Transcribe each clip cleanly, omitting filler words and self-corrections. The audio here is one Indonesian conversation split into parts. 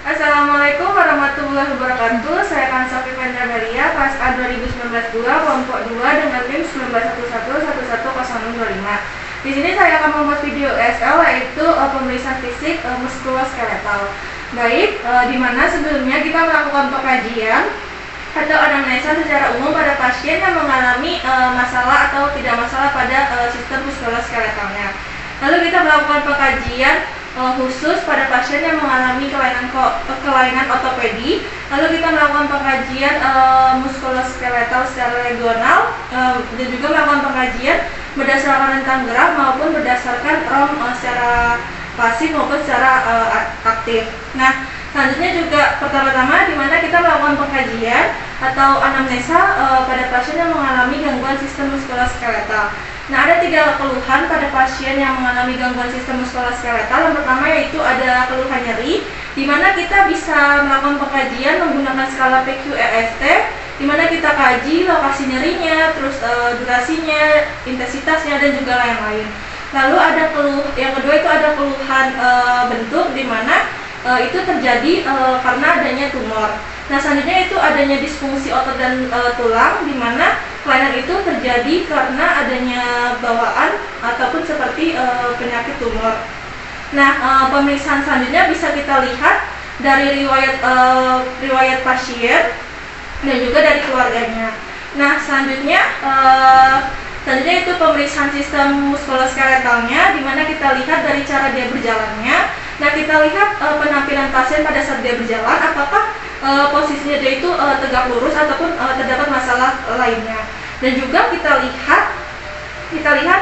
Assalamualaikum warahmatullahi wabarakatuh. Saya Kansafi Panjagaria, kelas A 2019-2, kelompok 2 dengan NIM 1911111025. Di sini saya akan membuat video SL yaitu pemeriksaan fisik muskuloskeletal. Baik, di mana sebelumnya kita melakukan pengkajian atau anamnesa secara umum pada pasien yang mengalami masalah atau tidak masalah pada sistem muskuloskeletalnya. Lalu kita melakukan pengkajian khusus pada pasien yang mengalami kelainan ortopedi. Lalu kita melakukan pengkajian muskuloskeletal secara regional dan juga melakukan pengkajian berdasarkan rentang gerak maupun berdasarkan ROM secara pasif maupun secara aktif. Nah, selanjutnya juga pertama-tama di mana kita melakukan pengkajian atau anamnesa pada pasien yang mengalami gangguan sistem muskuloskeletal. Nah, ada 3 keluhan pada pasien yang mengalami gangguan sistem muskuloskeletal. Yang pertama yaitu ada keluhan nyeri, di mana kita bisa melakukan pengkajian menggunakan skala PQRST, di mana kita kaji lokasi nyerinya, terus durasinya, intensitasnya, dan juga lain-lain. Lalu ada yang kedua itu ada keluhan bentuk, di mana itu terjadi karena adanya tumor. Nah, selanjutnya itu adanya disfungsi otot dan tulang, di mana kelainan itu terjadi karena adanya bawaan ataupun seperti penyakit tumor. Nah, pemeriksaan selanjutnya bisa kita lihat dari riwayat pasien dan juga dari keluarganya. Nah, selanjutnya itu pemeriksaan sistem muskuloskeletalnya, di mana kita lihat dari cara dia berjalannya. Nah, kita lihat penampilan pasien pada saat dia berjalan, apakah posisinya dia itu tegak lurus ataupun terdapat masalah lainnya. Dan juga kita lihat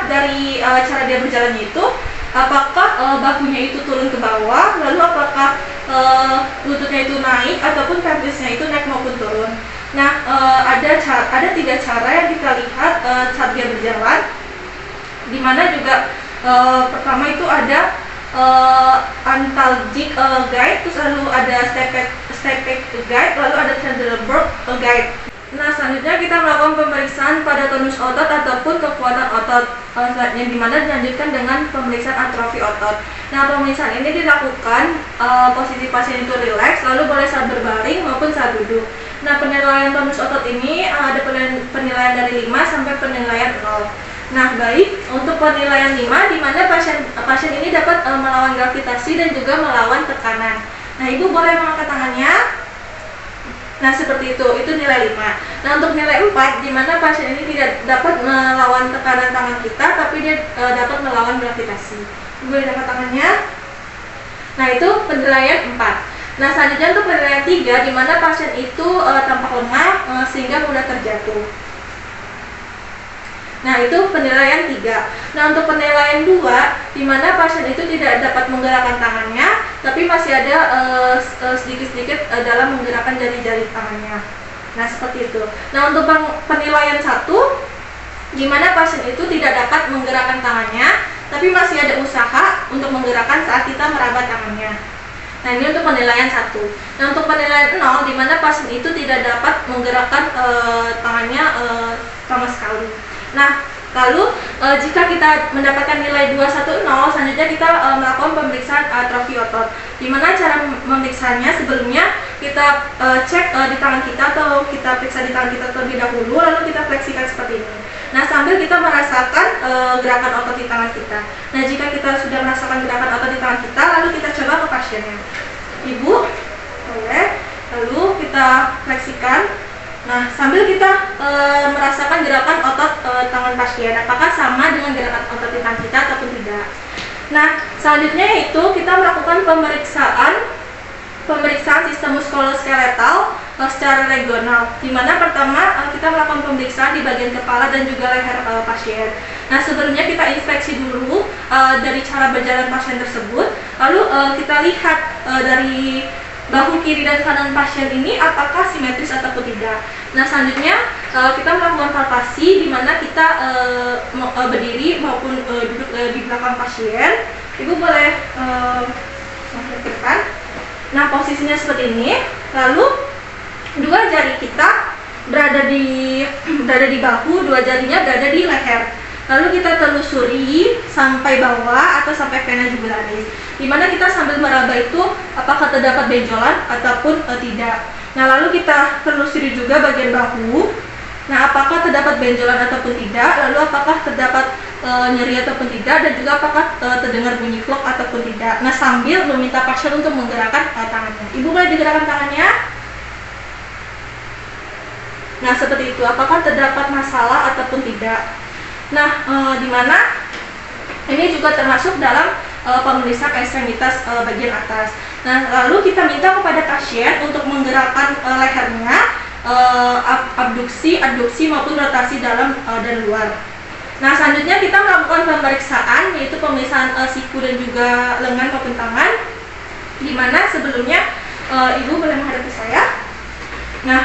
dari cara dia berjalan itu, apakah bahunya itu turun ke bawah, lalu apakah lututnya itu naik ataupun pelvisnya itu naik maupun turun. Nah, ada 3 cara yang kita lihat saat dia berjalan, di mana juga pertama itu ada antalgic guide, terus lalu ada stepback guide, lalu ada Trendelenburg guide. Nah, selanjutnya kita melakukan pemeriksaan pada tonus otot ataupun kekuatan otot, yang dimana dilanjutkan dengan pemeriksaan atrofi otot. Nah, pemeriksaan ini dilakukan posisi pasien itu rileks, lalu boleh saat berbaring maupun saat duduk. Nah, penilaian tonus otot ini ada penilaian dari 5 sampai penilaian 0. Nah, baik, untuk penilaian 5, di mana pasien ini dapat melawan gravitasi dan juga melawan tekanan. Nah, ibu boleh mengangkat tangannya. Nah, seperti itu nilai 5. Nah, untuk nilai 4, di mana pasien ini tidak dapat melawan tekanan tangan kita, tapi dia dapat melawan gravitasi. Ibu boleh angkat tangannya. Nah, itu penilaian 4. Nah, selanjutnya untuk penilaian 3, di mana pasien itu tampak lemah sehingga mudah terjatuh. Nah, itu penilaian 3. Nah, untuk penilaian 2, di mana pasien itu tidak dapat menggerakkan tangannya, tapi masih ada sedikit-sedikit dalam menggerakkan jari-jari tangannya. Nah, seperti itu. Nah, untuk penilaian 1, di mana pasien itu tidak dapat menggerakkan tangannya, tapi masih ada usaha untuk menggerakkan saat kita meraba tangannya. Nah, ini untuk penilaian 1. Nah, untuk penilaian 0, di mana pasien itu tidak dapat menggerakkan tangannya sama sekali. Nah, lalu jika kita mendapatkan nilai 210, selanjutnya kita melakukan pemeriksaan atrofi otot. Di mana cara memeriksanya, sebelumnya kita cek di tangan kita atau kita periksa di tangan kita terlebih dahulu, lalu kita fleksikan seperti ini. Nah, sambil kita merasakan gerakan otot di tangan kita. Nah, jika kita sudah merasakan gerakan otot di tangan kita, lalu kita coba ke pasiennya. Ibu, boleh. Lalu kita fleksikan. Nah, sambil kita merasakan gerakan otot tangan pasien, apakah sama dengan gerakan otot di tangan kita ataupun tidak. Nah, selanjutnya itu kita melakukan pemeriksaan sistem muskuloskeletal secara regional, di mana pertama kita melakukan pemeriksaan di bagian kepala dan juga leher pasien. Nah, sebelumnya kita inspeksi dulu dari cara berjalan pasien tersebut, lalu kita lihat dari bahu kiri dan kanan pasien ini apakah simetris ataupun tidak. Nah, selanjutnya kita melakukan palpasi, di mana kita berdiri maupun duduk di belakang pasien. Ibu boleh memperhatikan. Nah, posisinya seperti ini. Lalu 2 jari kita berada di bahu, 2 jarinya berada di leher. Lalu kita telusuri sampai bawah atau sampai vena jugularis, di mana kita sambil meraba itu apakah terdapat benjolan ataupun tidak. Nah, lalu kita telusuri juga bagian bahu. Nah, apakah terdapat benjolan ataupun tidak, lalu apakah terdapat nyeri ataupun tidak, dan juga apakah terdengar bunyi flok ataupun tidak. Nah, sambil meminta pasien untuk menggerakkan tangannya. Ibu boleh digerakkan tangannya. Nah, seperti itu. Apakah terdapat masalah ataupun tidak. Nah, di mana ini juga termasuk dalam pemeriksaan ekstremitas bagian atas. Nah, lalu kita minta kepada pasien untuk menggerakkan lehernya, abduksi, adduksi maupun rotasi dalam dan luar. Nah, selanjutnya kita melakukan pemeriksaan, yaitu pemeriksaan siku dan juga lengan maupun tangan, di mana sebelumnya ibu boleh menghadap ke saya. Nah,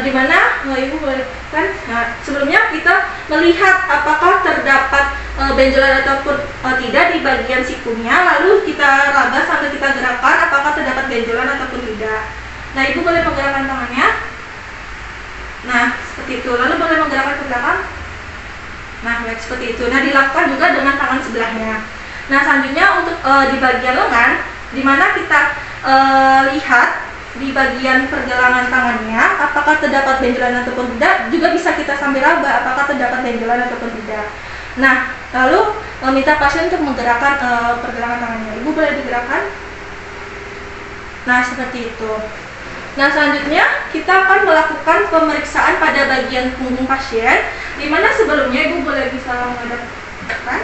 di mana ibu boleh kan? Nah, sebelumnya kita melihat apakah terdapat benjolan ataupun tidak di bagian sikunya, lalu kita raba sambil kita gerakan apakah terdapat benjolan ataupun tidak. Nah, ibu boleh menggerakkan tangannya. Nah, seperti itu. Lalu boleh menggerakkan ke belakang. Nah, baik, seperti itu. Nah, dilakukan juga dengan tangan sebelahnya. Nah, selanjutnya untuk di bagian lengan, di mana kita lihat di bagian pergelangan tangannya apakah terdapat benjolan ataupun tidak, juga bisa kita sambil raba apakah terdapat benjolan ataupun tidak. Nah, lalu minta pasien untuk menggerakkan pergelangan tangannya. Ibu boleh digerakkan. Nah, seperti itu. Nah, selanjutnya kita akan melakukan pemeriksaan pada bagian punggung pasien, di mana sebelumnya ibu boleh bisa menghadapkan.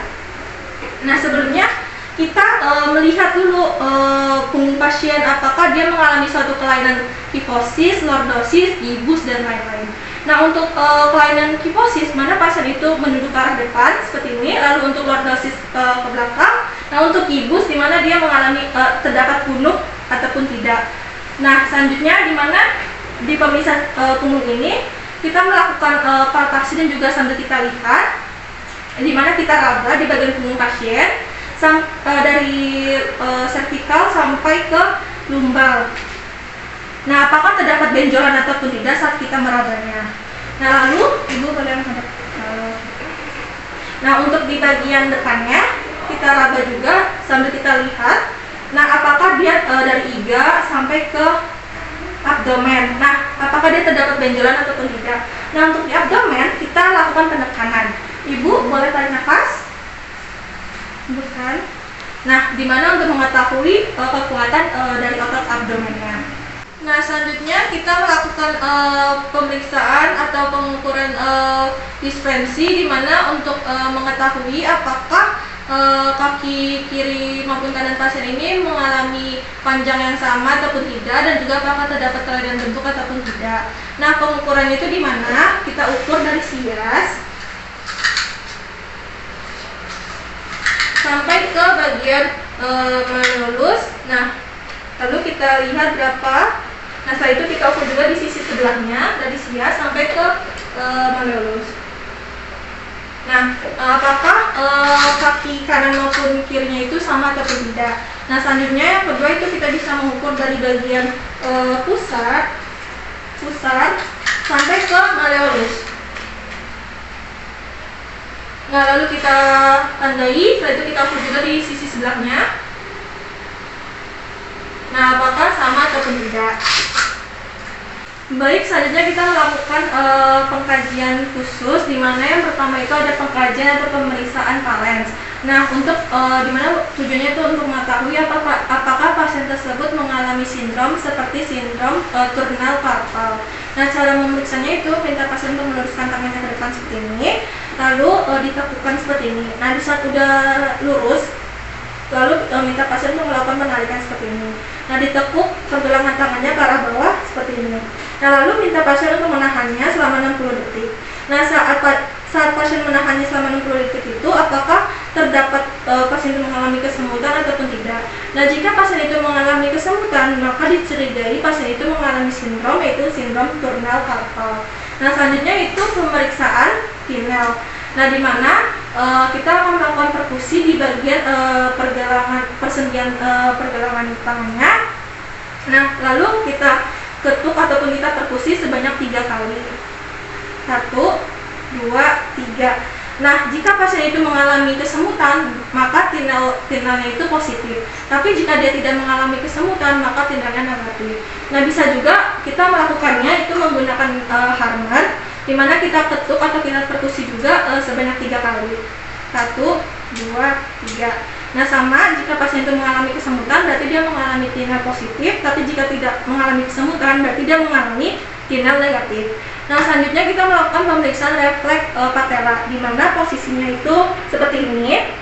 Nah, sebelumnya kita melihat dulu punggung pasien apakah dia mengalami suatu kelainan kifosis, lordosis, gibus, dan lain-lain. Nah, untuk kelainan kifosis, mana pasien itu menunduk ke arah depan seperti ini, lalu untuk lordosis ke belakang. Nah, untuk gibus, di mana dia mengalami terdapat punuk ataupun tidak. Nah, selanjutnya di mana di pemeriksaan punggung ini kita melakukan palpasi dan juga sambil kita lihat, di mana kita raba di bagian punggung pasien dari servikal sampai ke lumbal. Nah, apakah terdapat benjolan ataupun tidak saat kita merabanya. Nah, lalu ibu boleh menghadap. Nah, untuk di bagian depannya kita raba juga sambil kita lihat. Nah, apakah dia dari iga sampai ke abdomen. Nah, apakah dia terdapat benjolan ataupun tidak. Nah, untuk di abdomen kita lakukan penekanan. Ibu boleh tarik nafas. Bukan. Nah, di mana untuk mengetahui kekuatan dari otot abdomennya. Nah, selanjutnya kita melakukan pemeriksaan atau pengukuran disfrensi, di mana untuk mengetahui apakah kaki kiri maupun kanan pasien ini mengalami panjang yang sama ataupun tidak, dan juga apakah terdapat kelainan bentuk ataupun tidak. Nah, pengukuran itu di mana kita ukur dari sias sampai ke bagian malleolus. Nah, lalu kita lihat berapa. Nah, setelah itu kita ukur juga di sisi sebelahnya dari sias sampai ke malleolus. Nah, apakah kaki kanan maupun kirinya itu sama ataupun tidak. Nah, selanjutnya yang kedua itu kita bisa mengukur dari bagian pusat sampai ke malleolus. Nah, lalu kita tandai, setelah itu kita ukur juga di sisi sebelahnya. Nah, apakah sama ataupun tidak. Baik, selanjutnya kita melakukan pengkajian khusus, di mana yang pertama itu ada pengkajian atau pemeriksaan valens. Nah, untuk di mana tujuannya itu untuk mengetahui apakah pasien tersebut mengalami sindrom seperti sindrom turnal carpal. Nah, cara memeriksanya itu minta pasien untuk meluruskan tangannya ke depan seperti ini, lalu ditekukan seperti ini. Nah, di saat udah lurus, lalu minta pasien untuk melakukan penarikan seperti ini. Nah, ditekuk pergelangan tangannya ke arah bawah seperti ini. Nah, lalu minta pasien untuk menahannya selama 60 detik. Nah, saat pasien menahannya selama 60 detik itu, apakah terdapat pasien itu mengalami kesemutan ataupun tidak. Nah, jika pasien itu mengalami kesemutan, maka dicurigai pasien itu mengalami sindrom, yaitu sindrom turnal carpal. Nah, selanjutnya itu pemeriksaan Tinel. Nah, di mana kita akan melakukan perkusi di bagian persendian pergelangan tangannya. Nah, lalu kita ketuk ataupun kita perkusi sebanyak 3 kali. 1, 2, 3. Nah, jika pasien itu mengalami kesemutan, maka tinalnya itu positif. Tapi jika dia tidak mengalami kesemutan, maka tinalnya negatif. Nah, bisa juga kita melakukannya itu menggunakan Harmer, di mana kita ketuk atau kita perkusi juga sebanyak 3 kali. 1, 2, 3. Nah, sama jika pasien itu mengalami kesemutan, berarti dia mengalami tinal positif. Tapi jika tidak mengalami kesemutan, berarti dia mengalami tinal negatif. Nah, selanjutnya kita melakukan pemeriksaan refleks patella, di mana posisinya itu seperti ini.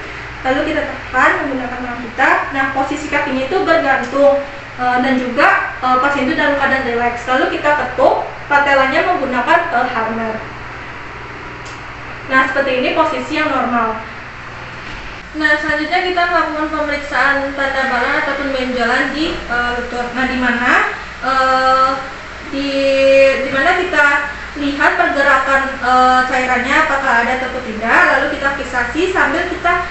Lalu kita tekan menggunakan tangan kita. Nah, posisi kakinya itu bergantung dan juga pasien itu dalam keadaan rileks. Lalu kita ketuk patellanya menggunakan Harmer. Nah, seperti ini posisi yang normal. Nah, selanjutnya kita melakukan pemeriksaan tanda balon ataupun benjolan di lutut. Nah, di mana di mana kita lihat pergerakan cairannya apakah ada atau tidak, lalu kita fiksasi sambil kita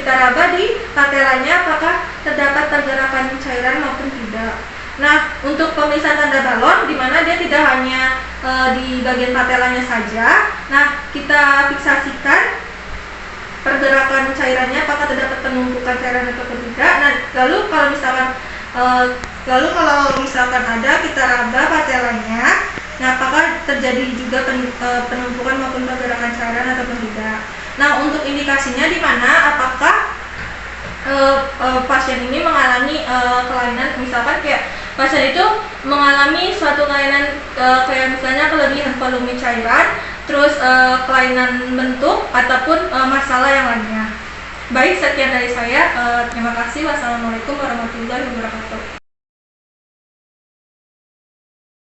raba di patellanya apakah terdapat pergerakan cairan maupun tidak. Nah, untuk pemeriksaan tanda balon di mana dia tidak hanya di bagian patellanya saja. Nah, kita fiksasikan pergerakan cairannya apakah terdapat penumpukan cairan atau tidak. Nah, lalu kalau misalkan ada, kita raba patellanya. Nah, apakah terjadi juga penumpukan maupun pergerakan cairan ataupun tidak. Nah, untuk indikasinya di mana apakah pasien ini mengalami kelainan, misalkan kayak pasien itu mengalami suatu kelainan kayak misalnya kelebihan volume cairan, terus kelainan bentuk ataupun masalah yang lainnya. Baik, sekian dari saya. Terima kasih. Wassalamualaikum warahmatullahi wabarakatuh.